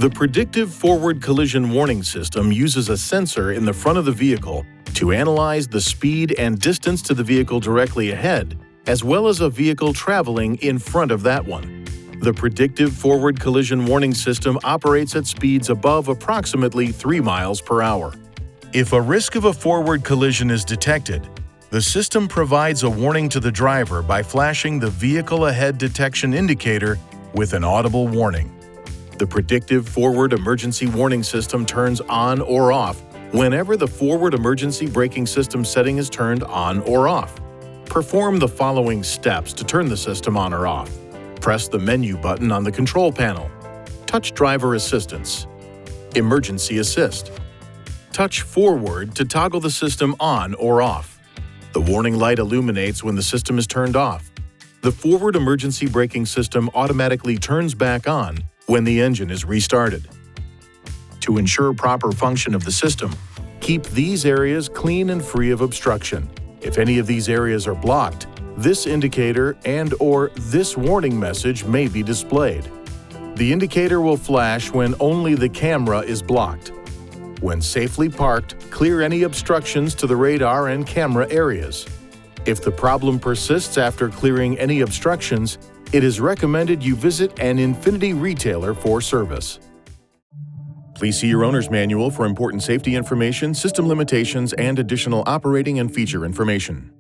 The Predictive Forward Collision Warning System uses a sensor in the front of the vehicle to analyze the speed and distance to the vehicle directly ahead, as well as a vehicle traveling in front of that one. The Predictive Forward Collision Warning System operates at speeds above approximately 3 miles per hour. If a risk of a forward collision is detected, the system provides a warning to the driver by flashing the Vehicle Ahead Detection Indicator with an audible warning. The Predictive Forward Emergency Warning System turns on or off whenever the Forward Emergency Braking System setting is turned on or off. Perform the following steps to turn the system on or off. Press the menu button on the control panel. Touch Driver Assistance. Emergency Assist. Touch Forward to toggle the system on or off. The warning light illuminates when the system is turned off. The Forward Emergency Braking System automatically turns back on when the engine is restarted. To ensure proper function of the system, keep these areas clean and free of obstruction. If any of these areas are blocked, this indicator and/or this warning message may be displayed. The indicator will flash when only the camera is blocked. When safely parked, clear any obstructions to the radar and camera areas. If the problem persists after clearing any obstructions, it is recommended you visit an INFINITI retailer for service. Please see your owner's manual for important safety information, system limitations, and additional operating and feature information.